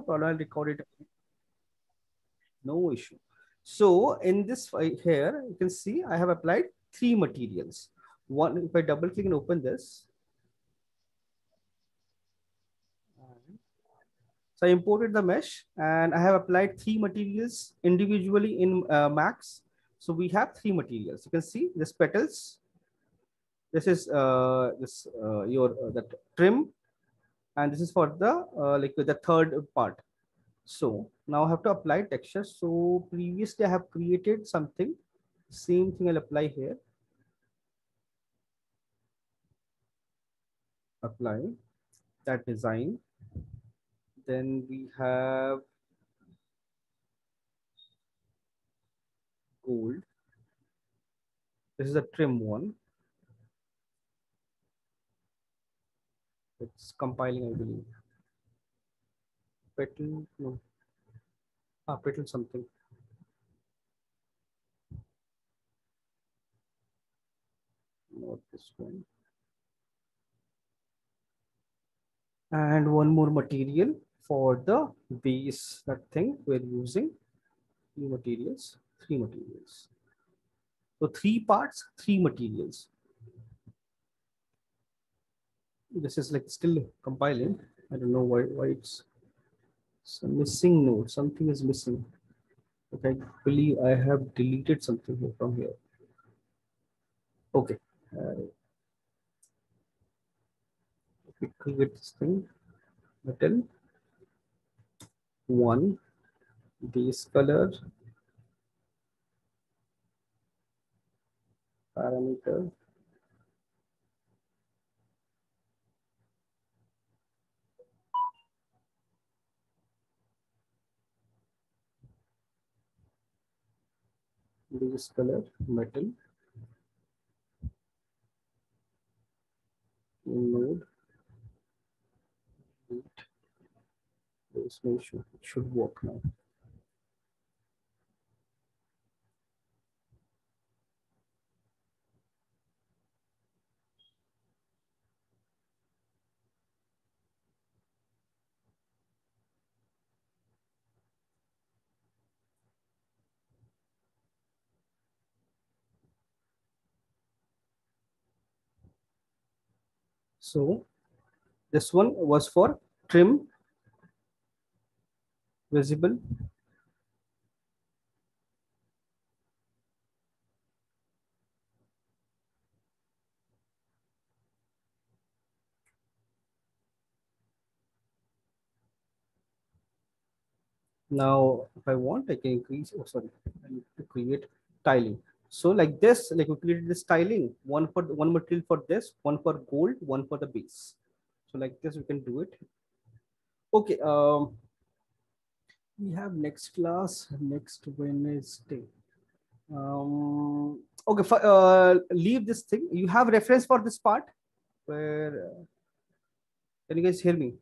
problem. I'll record it. No issue. So in this here, you can see I have applied 3 materials. One, if I double click and open this, so I imported the mesh and I have applied 3 materials individually in Max. So we have 3 materials. You can see this petals. This is your that trim, and this is for the like the third part. So now I have to apply texture. So previously I have created something. Same thing I'll apply here. Apply that design. Then we have gold. This is a trim one. It's compiling, I believe. Petal, no. Petal something. Not this one. And one more material for the base, that thing we're using. 3 materials, 3 materials. So 3 parts, 3 materials. This is like still compiling. I don't know why it's a missing node. Something is missing. Okay, I believe I have deleted something here from here. Okay. We create this thing. Metal 1, base color, parameter, base color, metal, node, this should work now. So this one was for trim, visible. Now, if I want, I can increase. Oh, sorry, I need to create tiling. So like this, like we created this tiling, one material for this, one for gold, one for the base. So like this, we can do it. Okay. We have next class next Wednesday. Okay. Leave this thing. You have reference for this part. Where can you guys hear me?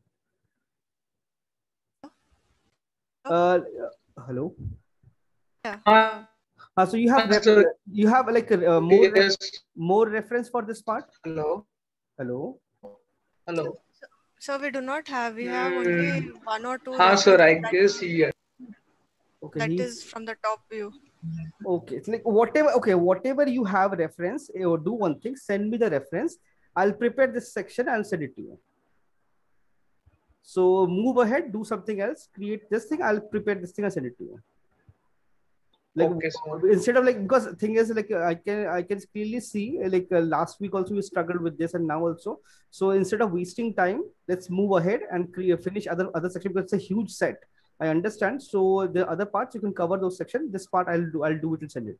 Hello. Yeah. So you have like more reference for this part. Hello. So we do not have. We have only 1 or 2. Sir, I guess yes. Okay. That is from the top view. Okay, it's like whatever. Okay, whatever you have reference, or do one thing. Send me the reference. I'll prepare this section and send it to you. So move ahead, do something else, create this thing. I'll prepare this thing and send it to you. Like okay, instead of like, because thing is like I can clearly see like last week also we struggled with this and now also. So instead of wasting time, let's move ahead and finish other section, because it's a huge set. I understand. So the other parts you can cover those sections. This part I'll do it and send it.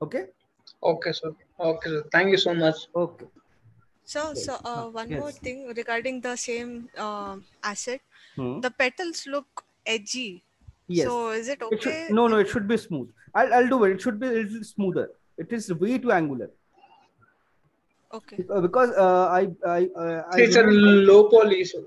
Okay. Okay, sir. Okay, sir. Thank you so much. Okay. So one more thing regarding the same asset. The petals look edgy. Yes. So is it okay? No, it should be smooth. I'll do it. It should be a little smoother. It is way too angular. Okay. Because it's a low poly. So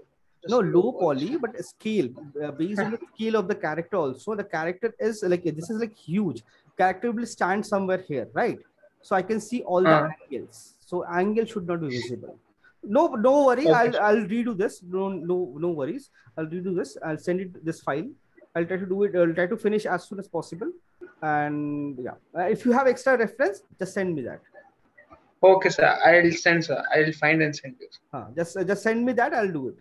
no, low poly, but scale based on the scale of the character. Also, the character is like this is like huge. Character will stand somewhere here, right? So I can see all the angles. So angle should not be visible. No worry. Okay. I'll redo this. No worries. I'll redo this. I'll send it this file. I'll try to do it. I'll try to finish as soon as possible. And yeah, if you have extra reference, just send me that. Okay, sir. I'll send, sir. I'll find and send you. Just send me that. I'll do it.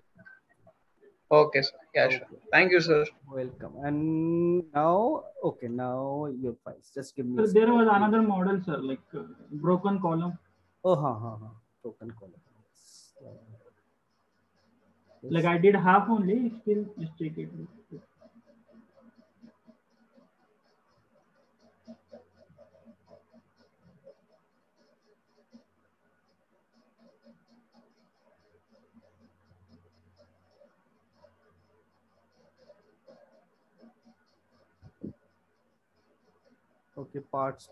Okay, sir. Yeah, okay. Sure. Thank you, sir. Welcome. And now, okay, now your files. Just give me. So there was another model, sir, like broken column. Oh, broken column. Like I did half only. Still, just check it. Okay, parts.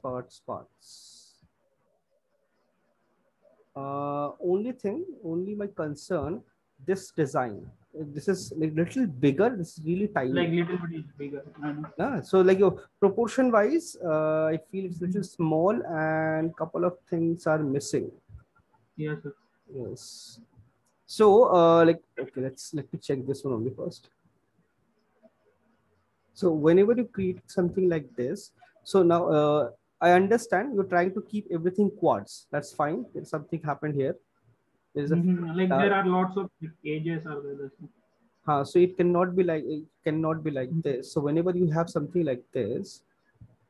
Only my concern, this design. This is like little bigger. This is really tiny. Like little bit bigger. I know. Yeah, so like your proportion wise, I feel it's little small and couple of things are missing. Yes, sir. Yes. So like, okay, let me check this one only first. So whenever you create something like this, so now I understand you're trying to keep everything quads. That's fine. If something happened here. There's a like there are lots of edges are there. So it cannot be like this. So whenever you have something like this,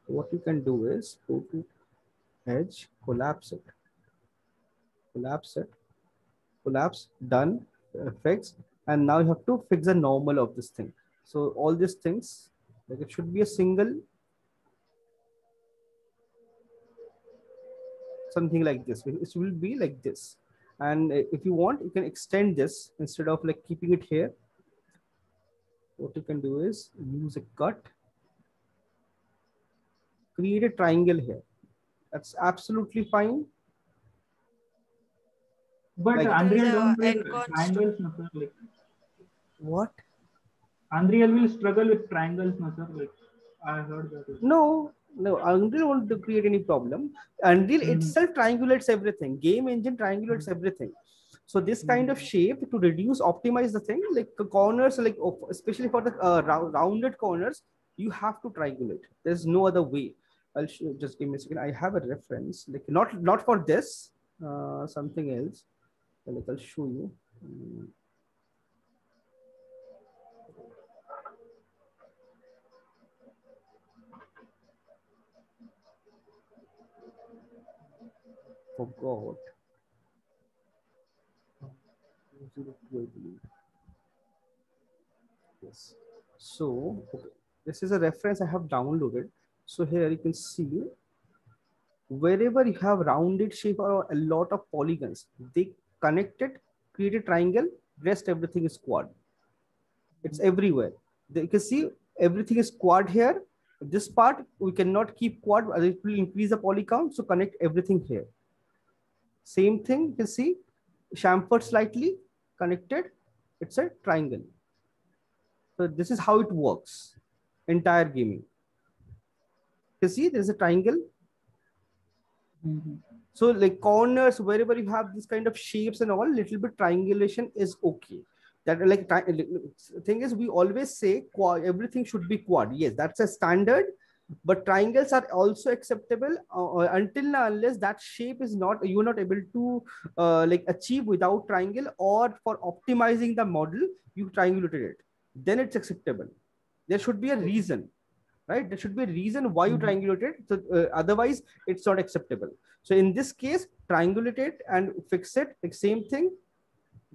what you can do is go to edge, collapse, done, fix, and now you have to fix the normal of this thing. So all these things, like it should be a single, something like this. It will be like this. And if you want, you can extend this instead of like keeping it here. What you can do is use a cut, create a triangle here. That's absolutely fine. But like, Unreal don't make triangles, no, sir. Like what? Unreal will struggle with triangles, no, sir. Like I heard that. No, Unreal won't create any problem. Unreal itself triangulates everything. Game engine triangulates everything. So this kind of shape to optimize the thing, like the corners, like especially for the rounded corners, you have to triangulate. There's no other way. I'll just give me a second. I have a reference, like not for this, something else. Like I'll show you. Forgot. Yes. So okay. This is a reference I have downloaded. So here you can see wherever you have rounded shape or a lot of polygons, they connect it, create a triangle, rest everything is quad. It's everywhere. You can see everything is quad here. This part we cannot keep quad, it will increase the poly count, so connect everything here. Same thing, you can see chamfered slightly connected, it's a triangle. So this is how it works, entire gaming. You see there's a triangle. So like corners, wherever you have this kind of shapes and all, little bit triangulation is okay. That like thing is, we always say quad, everything should be quad. Yes, that's a standard, but triangles are also acceptable until now, unless that shape is not, you're not able to like achieve without triangle, or for optimizing the model you triangulated it, then it's acceptable. There should be a reason, right? There should be a reason why you triangulate it. So otherwise it's not acceptable. So in this case, triangulate it and fix it. Like same thing,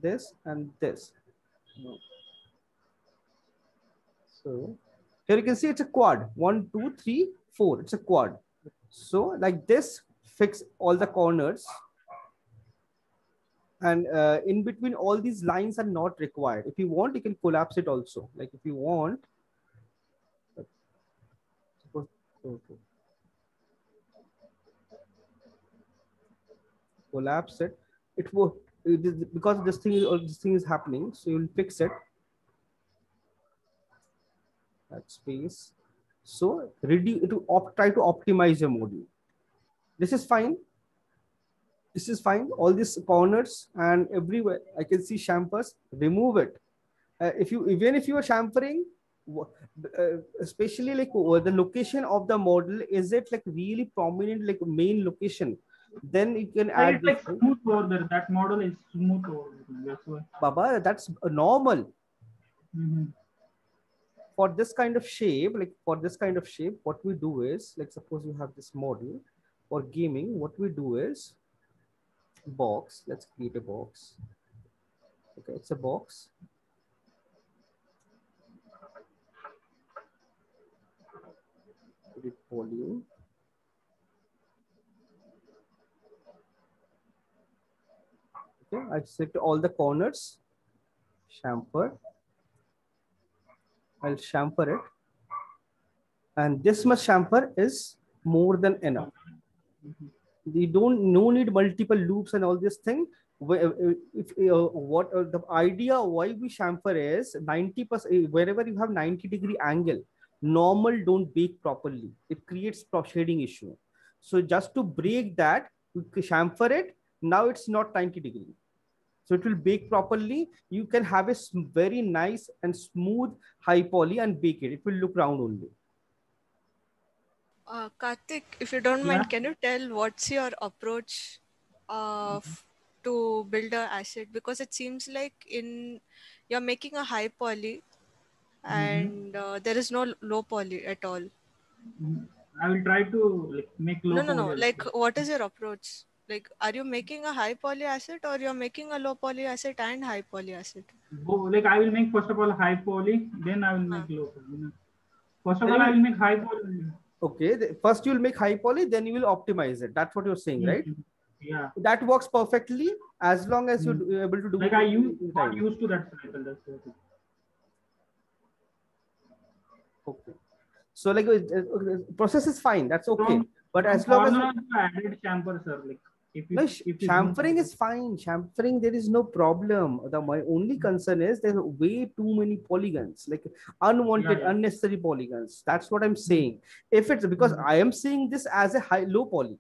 this and this. So here you can see it's a quad. 1, 2, 3, 4. It's a quad. So like this, fix all the corners. And in between, all these lines are not required. If you want, you can collapse it also. Like if you want, collapse it. It will, because this thing is happening. So you'll fix it. That space. So reduce to try to optimize your model. This is fine. This is fine. All these corners and everywhere I can see chamfers. Remove it. If you even if you are chamfering, especially like the location of the model, is it like really prominent, like main location? Then you can add. It's like smooth over there. That model is smooth over there. That's why. Baba, that's normal. Mm-hmm. For this kind of shape, what we do is, like, suppose you have this model for gaming, what we do is box. Let's create a box. Okay, it's a box. Edit volume. Okay, I select all the corners. Chamfer. I'll chamfer it. And this much chamfer is more than enough. You no need multiple loops and all this thing. If the idea why we chamfer is 90%, wherever you have 90-degree angle, normal don't bake properly. It creates shading issue. So just to break that, we chamfer it. Now it's not 90-degree. So it will bake properly. You can have a very nice and smooth high poly and bake it. It will look round only. Karthik, if you don't mind, can you tell what's your approach to build a asset? Because it seems like you're making a high poly and there is no low poly at all. I will try to like make low poly. No. Like, what is your approach? Like, are you making a high poly asset or you're making a low poly asset and high poly asset? Like, I will make first of all high poly, then I will make low poly. First of all, I will make high poly. Okay, first you will make high poly, then you will optimize it. That's what you're saying, right? Yeah. That works perfectly as long as you're able to do like it. Got used to that cycle. That's it. Okay. So like process is fine. That's okay. But as long as added chamfer, sir, like if chamfering is fine. Chamfering, there is no problem. My only concern is there's way too many polygons, like unwanted, unnecessary polygons. That's what I'm saying. If it's because I am seeing this as a low poly.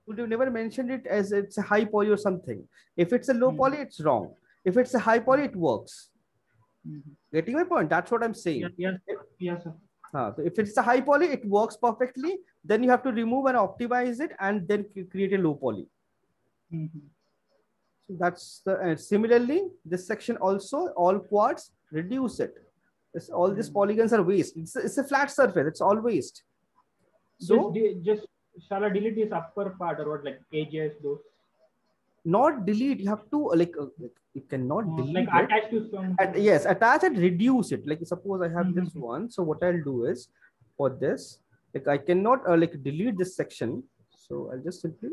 Would you never mentioned it as it's a high poly or something? If it's a low poly, it's wrong. If it's a high poly, it works. Getting my point? That's what I'm saying. Yes, sir. So if it's a high poly, it works perfectly. Then you have to remove and optimize it and then create a low poly. So that's the similarly, this section also, all quads, reduce it. All these polygons are waste. It's a flat surface. It's all waste. So just shall I delete this upper part or what, like edges, those? Not delete. You have to you cannot delete. Like attach to some. Yes, attach and reduce it. Like suppose I have this one. So what I'll do is for this, like I cannot like delete this section. So I'll just simply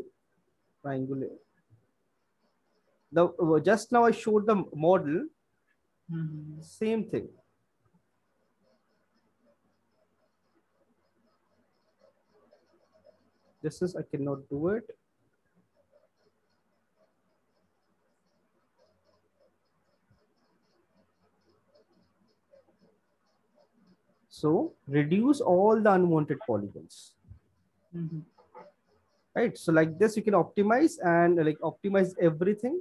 triangulate. Just now I showed the model. Same thing. This is I cannot do it. So reduce all the unwanted polygons. Right. So like this, you can optimize and like optimize everything.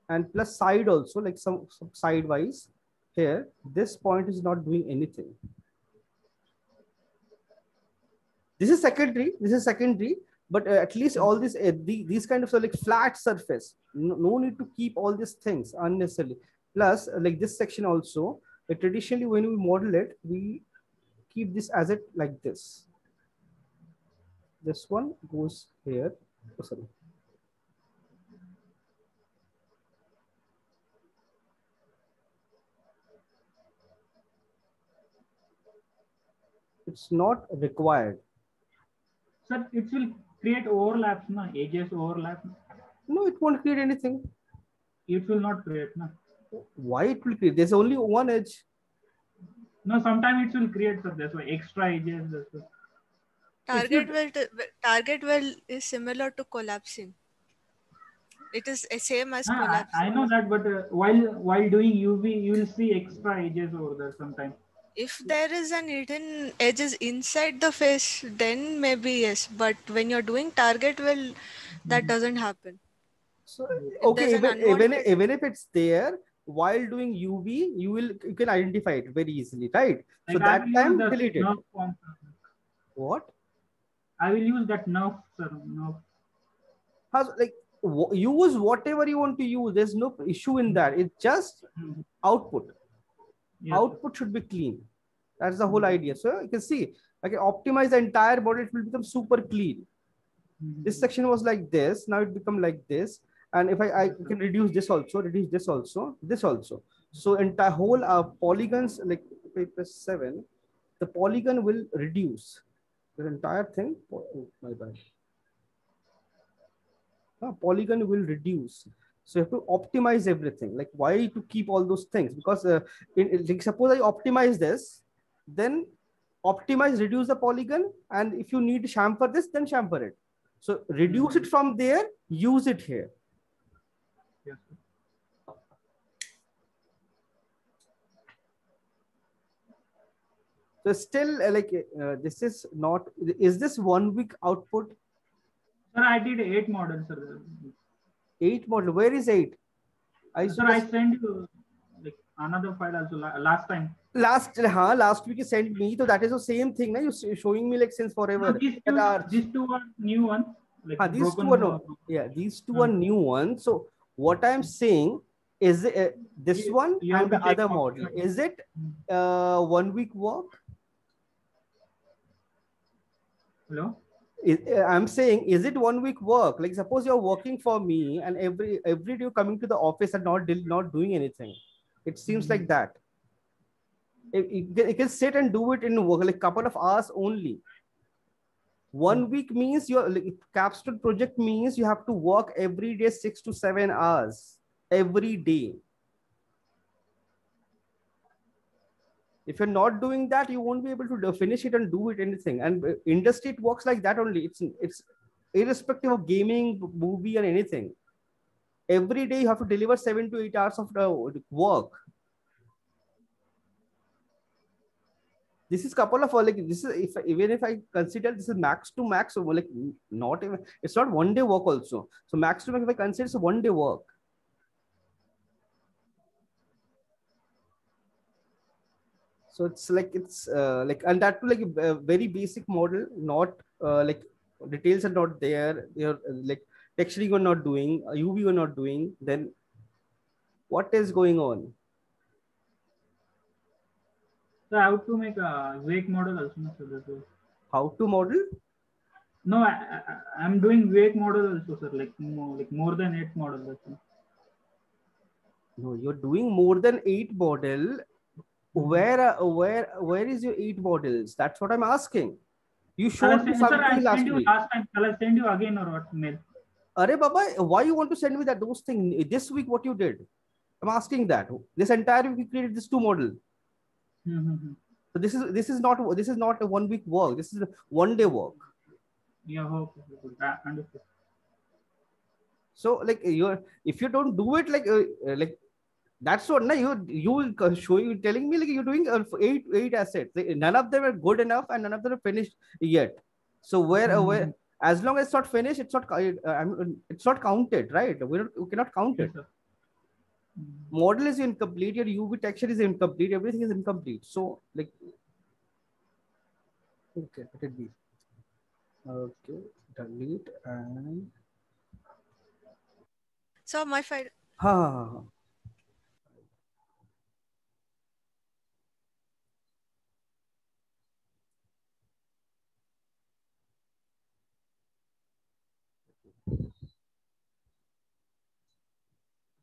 And plus side also, like some sidewise here, this point is not doing anything. This is secondary. But at least all this, these kind of like flat surface, no need to keep all these things unnecessarily. Plus like this section also, traditionally when we model it, we keep this as it like this. This one goes here. Oh, sorry. It's not required. Sir, it will create overlaps, na? Edges overlap. No, it won't create anything. It will not create, na? Why it will create? There's only one edge. No, sometimes it will create, sir. That's why extra edges. Target well is similar to collapsing. It is the same as collapsing. I know that, but while doing UV, you will see extra edges over there sometimes. If there is an hidden edges inside the face, then maybe yes. But when you're doing target, well, that doesn't happen. So If okay, there's an unwanted... even if it's there, while doing UV, you can identify it very easily, right? So that time delete it. What? I will use that nerf, sir. Nerf. Like use whatever you want to use. There's no issue in that. It's just output. Yes. Output should be clean. That's the whole idea. So you can see, I can optimize the entire body. It will become super clean. This section was like this. Now it become like this. And if I can reduce this also, this also. So entire whole polygons, like press 7, the polygon will reduce. The entire thing. Oh, my bad. Polygon will reduce. So you have to optimize everything. Like why to keep all those things? Because like suppose I optimize this, then optimize, reduce the polygon, and if you need chamfer this, then chamfer it. So reduce it from there, use it here. Yes. So still this is not, is this 1 week output? Sir, I did 8 models, sir. 8 model. Where is 8? I sent you like another file also last time. Last week you sent me. So that is the same thing. Na? You're showing me like since forever. No, these two are new ones. Like these two are no. Yeah, these two are new ones. So what I'm saying is this one and the other model. Is it 1 week work? Hello? I'm saying, is it 1 week work? Like suppose you're working for me and every day you're coming to the office and not doing anything. It seems like that. You can sit and do it in work, like couple of hours only. 1 week means your capstone project means you have to work every day 6 to 7 hours every day. If you're not doing that, you won't be able to finish it and do it anything. And industry, it works like that only. It's irrespective of gaming, movie, and anything. Every day you have to deliver 7 to 8 hours of work. This is couple of this is even if I consider this is max to max, so like not even, it's not 1 day work also. So max to max, if I consider it's 1 day work. So it's like and that too like a very basic model, not like details are not there. You're like texturing you're not doing, UV you're not doing. Then what is going on? So how to make a wake model also? How to model? No, I'm doing wake model also, sir. Like more than 8 models. Also. No, you're doing more than 8 model. Where is your 8 models? That's what I'm asking. You showed me something last week. Last time. Shall I send you again or what? Mail? Arey Baba, why you want to send me those things? This week what you did? I'm asking that. This entire week you created this 2 model. So this is not a 1 week work. This is a 1 day work. Yeah, okay. Understood. So like if you don't do it like that's what you will show you telling me like you're doing 8 assets. None of them are good enough and none of them are finished yet. So where as long as it's not finished, it's not counted, right? We cannot count it. Model is incomplete. Your UV texture is incomplete. Everything is incomplete. So like, okay, let it be. Okay, delete and. So my file.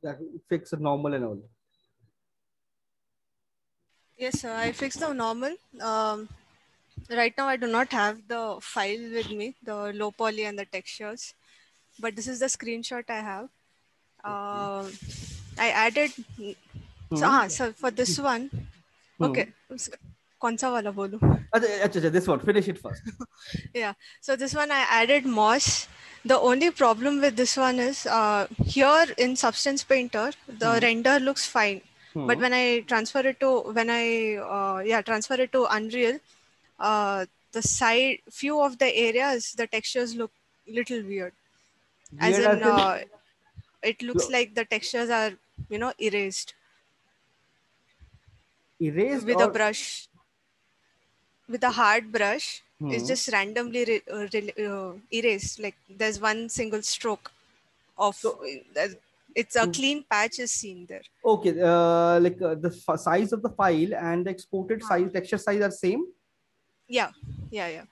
That fix a normal and all. Yes, sir. I fixed the normal. Right now, I do not have the file with me, the low poly and the textures, but this is the screenshot I have. I added. So for this one, okay. Kaun sa wala bolu? This one. Finish it first. Yeah. So this one I added moss. The only problem with this one is here in Substance Painter, the render looks fine. But when I transfer it to transfer it to Unreal, the side few of the areas the textures look little weird. As Weird in, as in it looks like the textures are erased erased with a or brush. With a hard brush, it's hmm. just randomly erased. Like there's one single stroke of So it's a clean patch is seen there. okay, like the size of the file and the exported size, texture size are same. Yeah, yeah, yeah.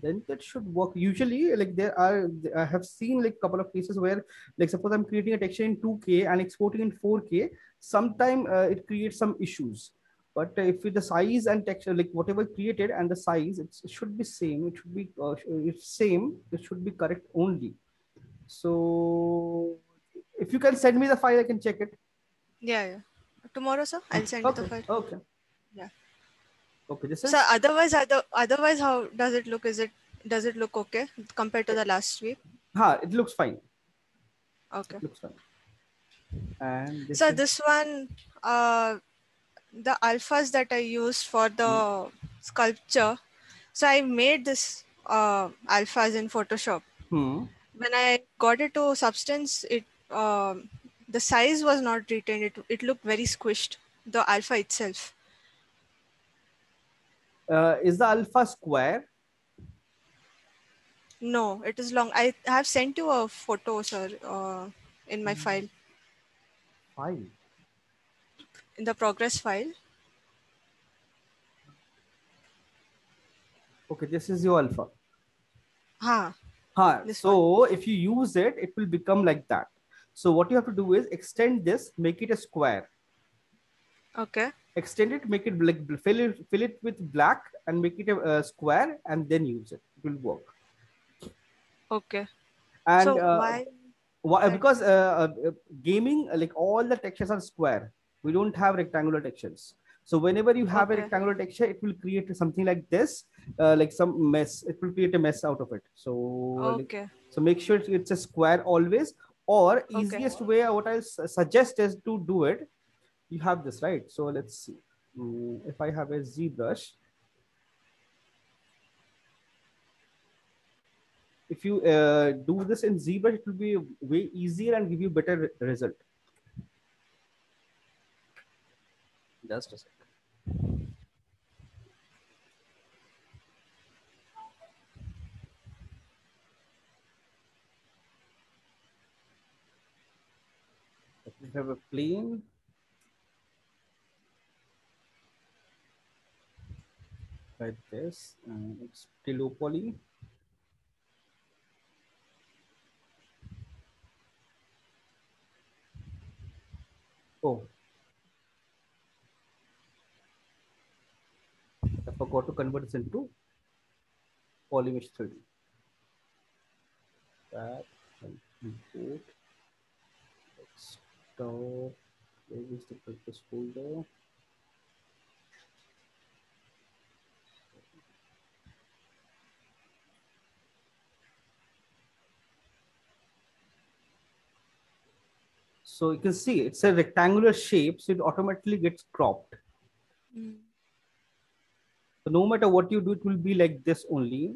Then that should work. Usually, like I have seen like couple of cases where, like suppose I'm creating a texture in 2K and exporting in 4K. Sometime it creates some issues. But if with the size and texture, like whatever created and the size, it should be same. It should be it's same. It should be correct only. So if you can send me the file, I can check it. Yeah, yeah. Tomorrow, sir, I'll send you the Okay. file. Okay. Yeah. Okay. This So is otherwise, how does it look? Does it look okay compared to the last week? it looks fine. Okay. It looks fine. And this So is this one, the alphas that I used for the sculpture. So I made this alphas in Photoshop. When I got it to Substance, the size was not retained. It looked very squished. The alpha itself. is the alpha square? No, it is long. I have sent you a photo, sir, in my file. File. In the progress file. Okay, this is your alpha. So if you use it, it will become like that. So what you have to do is extend this, make it a square. Okay. Extend it, make it like fill it with black and make it a square and then use it. It will work. Okay. And so why? Because gaming, like all the textures are square. We don't have rectangular textures. So whenever you have a rectangular texture, it will create something like this, like some mess. It will create a mess out of it. So so make sure it's a square always. Or easiest way, what I'll suggest is to do it. You have this, right? So let's see. If I have a ZBrush, if you do this in ZBrush, it will be way easier and give you better result. Just a second. We have a plane. Like this, and it's low poly. Oh, I forgot to convert this into Polymesh 3D. That and import. Stop. Where is the purpose folder? So you can see it's a rectangular shape, so it automatically gets cropped. So no matter what you do, it will be like this only.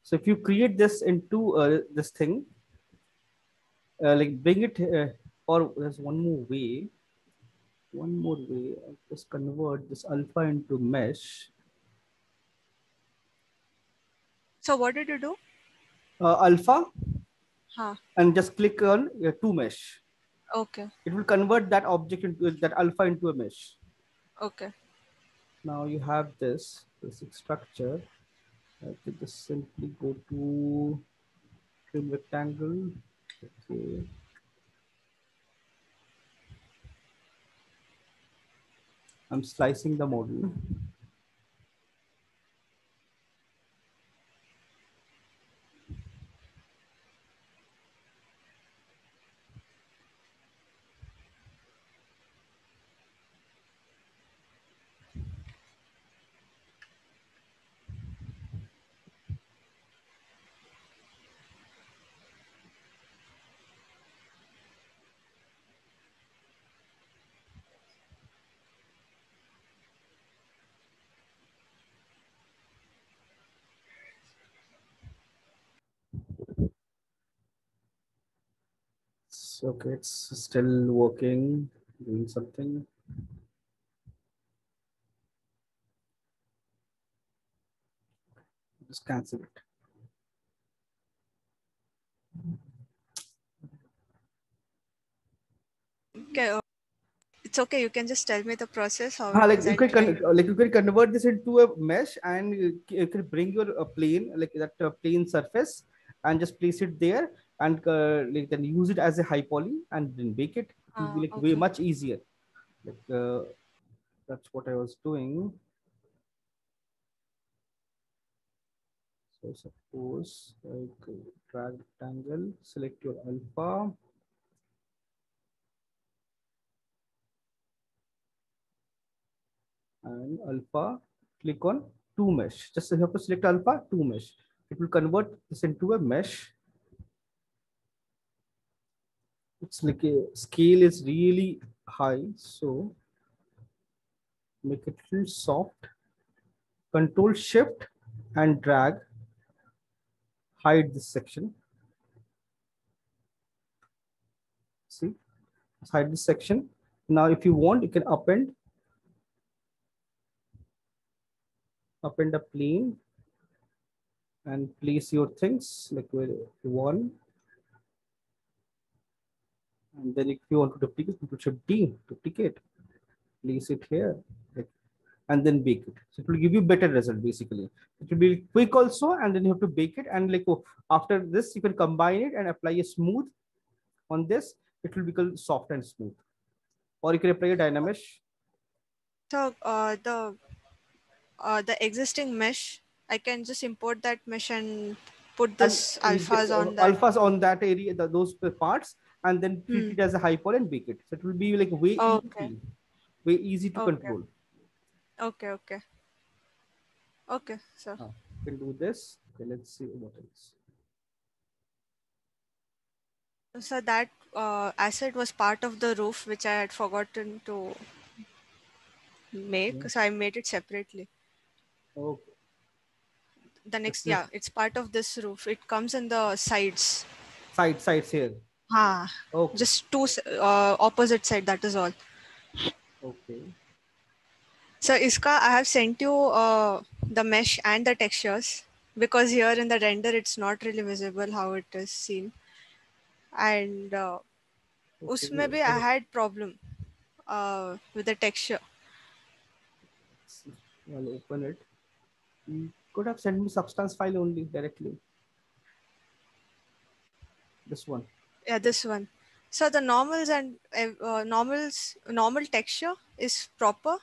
So if you create this into this thing, like bring it, or there's one more way. I'll just convert this alpha into mesh. So what did you do? Alpha, and just click on to mesh. Okay. It will convert that object into that alpha into a mesh. Okay. Now you have this structure. I can just simply go to trim rectangle. Okay. I'm slicing the model. Okay, it's still working, doing something. Just cancel it. Okay, it's okay. You can just tell me the process how it Like is. you can convert this into a mesh, and you can bring your plane, like that plane surface, and just place it there, and like then use it as a high poly and then bake it. It will be like way much easier. Like that's what I was doing. So suppose like drag rectangle, select your alpha. And alpha, click on two mesh. Just you have to select alpha, two mesh. It will convert this into a mesh. It's like a scale is really high, so make it a little soft. Control Shift and drag. Hide this section. See, hide this section. Now, if you want, you can append a plane and place your things like where you want. And then if you want to duplicate, Control Shift D, duplicate, place it here, and then bake it. So it will give you better result basically. It will be quick also, and then you have to bake it. And like after this, you can combine it and apply a smooth on this. It will become soft and smooth. Or you can apply a Dynamesh. So the existing mesh, I can just import that mesh and put this alphas on that. Alphas on that area, those parts, and then treat it as a high poly and bake it. So it will be like way easy to control. Okay. Okay, sir. You can do this. Okay, let's see what else. So that asset was part of the roof, which I had forgotten to make. So I made it separately. Okay. The next, it's part of this roof. It comes in the sides. Sides here. Okay. Just two opposite side. That is all. Okay. So Iska, I have sent you the mesh and the textures, because here in the render it's not really visible how it is seen. And usme bhi I had problem with the texture. I'll open it. You could have sent me substance file only directly. This one. Yeah, this one. So the normals and normal texture is proper,